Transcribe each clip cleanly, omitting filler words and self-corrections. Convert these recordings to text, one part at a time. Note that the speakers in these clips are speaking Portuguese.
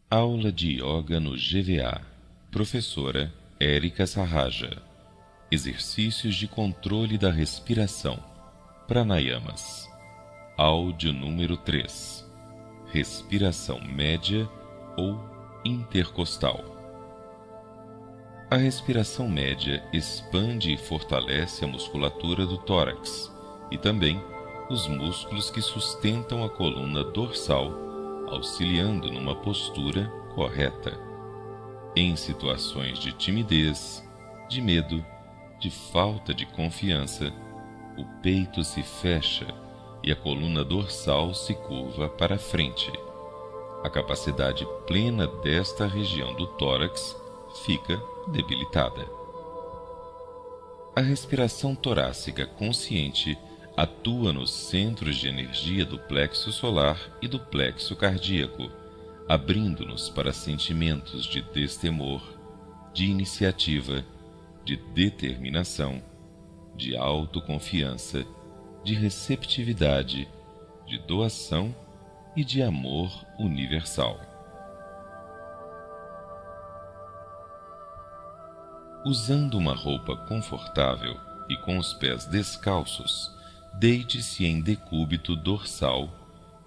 Aula de Yoga no GVA. Professora Érica Sarraja. Exercícios de controle da respiração. Pranayamas. Áudio número 3. Respiração média ou intercostal. A respiração média expande e fortalece a musculatura do tórax e também os músculos que sustentam a coluna dorsal, auxiliando numa postura correta. Em situações de timidez, de medo, de falta de confiança, o peito se fecha e a coluna dorsal se curva para frente. A capacidade plena desta região do tórax fica debilitada. A respiração torácica consciente atua nos centros de energia do plexo solar e do plexo cardíaco, abrindo-nos para sentimentos de destemor, de iniciativa, de determinação, de autoconfiança, de receptividade, de doação e de amor universal. Usando uma roupa confortável e com os pés descalços, deite-se em decúbito dorsal,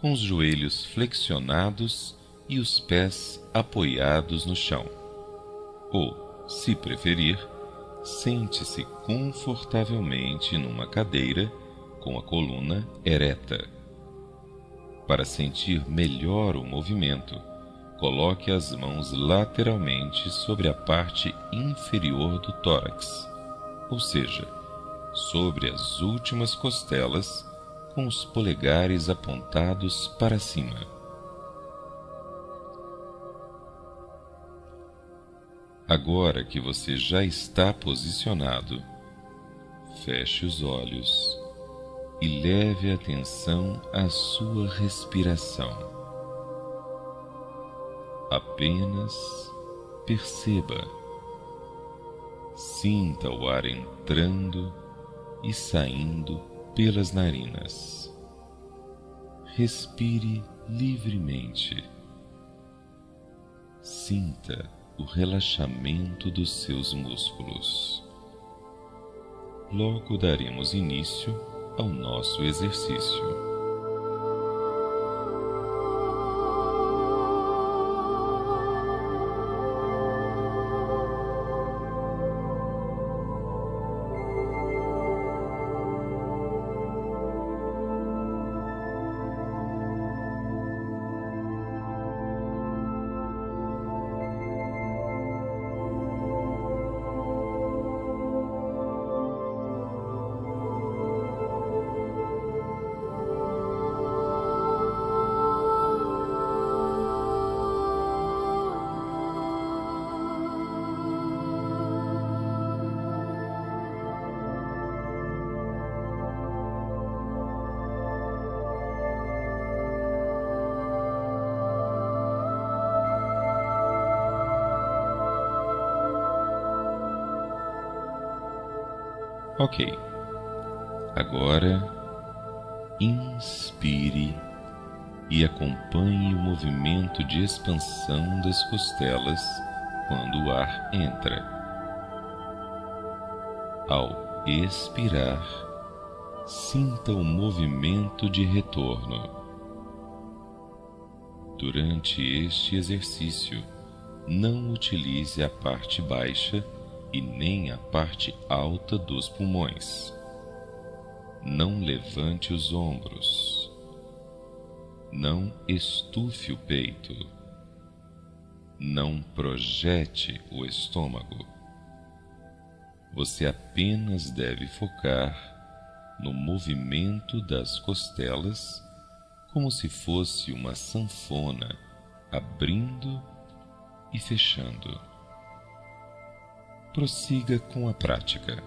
com os joelhos flexionados e os pés apoiados no chão. Ou, se preferir, sente-se confortavelmente numa cadeira com a coluna ereta. Para sentir melhor o movimento, coloque as mãos lateralmente sobre a parte inferior do tórax, ou seja, sobre as últimas costelas, com os polegares apontados para cima. Agora que você já está posicionado, feche os olhos e leve a atenção à sua respiração. Apenas perceba. Sinta o ar entrando e saindo pelas narinas. Respire livremente. Sinta o relaxamento dos seus músculos. Logo daremos início ao nosso exercício. Ok. Agora, inspire e acompanhe o movimento de expansão das costelas quando o ar entra. Ao expirar, sinta o movimento de retorno. Durante este exercício, não utilize a parte baixa e nem a parte alta dos pulmões. Não levante os ombros. Não estufe o peito. Não projete o estômago. Você apenas deve focar no movimento das costelas, como se fosse uma sanfona abrindo e fechando. Prossiga com a prática.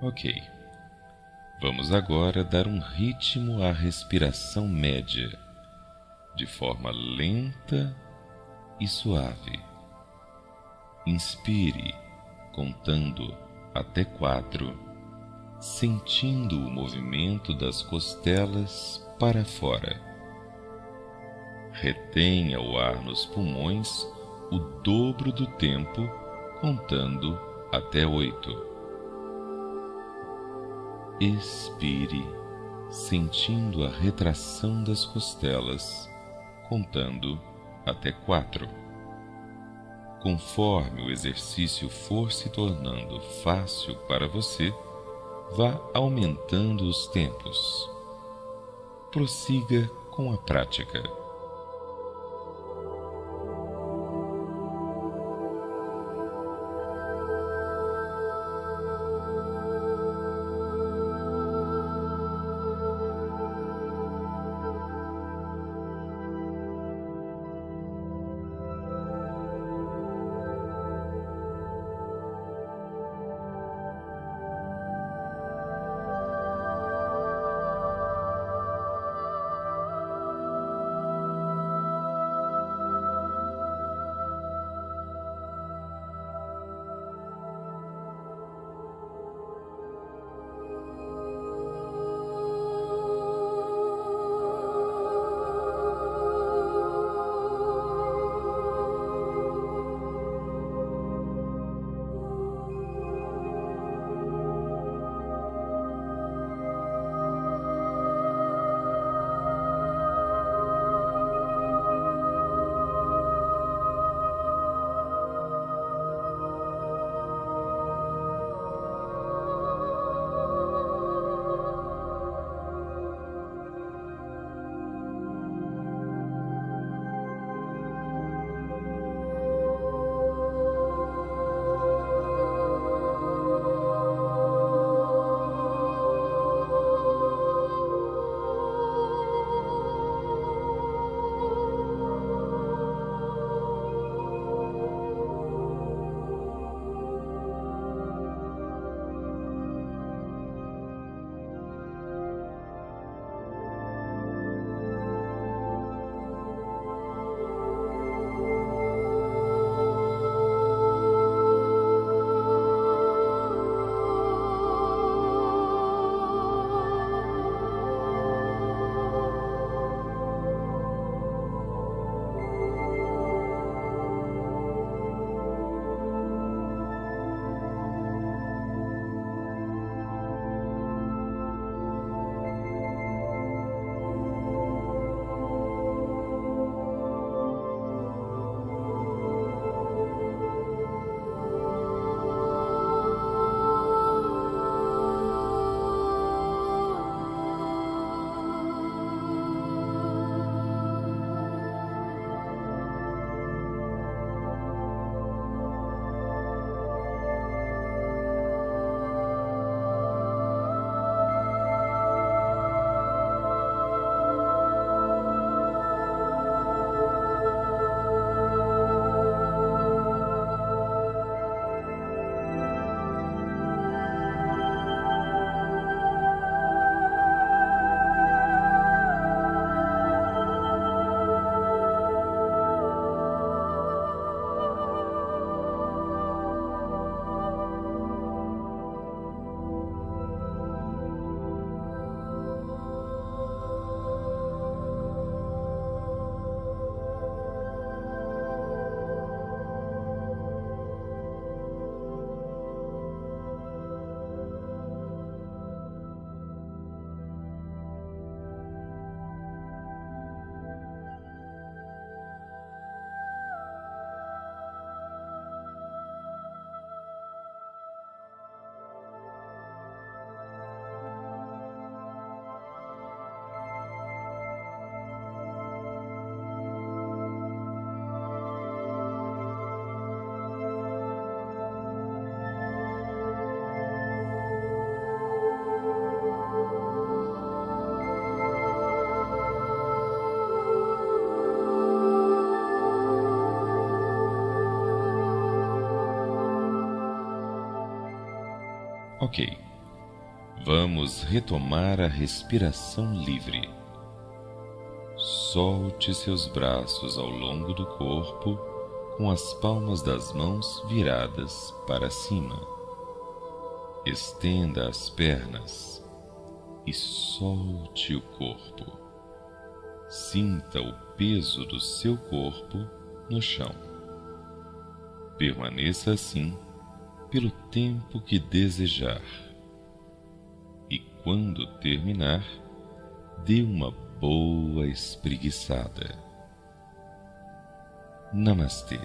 Ok. Vamos agora dar um ritmo à respiração média, de forma lenta e suave. Inspire, contando até 4, sentindo o movimento das costelas para fora. Retenha o ar nos pulmões o dobro do tempo, contando até 8. Expire, sentindo a retração das costelas, contando até 4. Conforme o exercício for se tornando fácil para você, vá aumentando os tempos. Prossiga com a prática. Ok, Vamos retomar a respiração livre. Solte seus braços ao longo do corpo, com as palmas das mãos viradas para cima. Estenda as pernas e solte o corpo. Sinta o peso do seu corpo no chão. Permaneça assim pelo tempo que desejar. E quando terminar, dê uma boa espreguiçada. Namastê.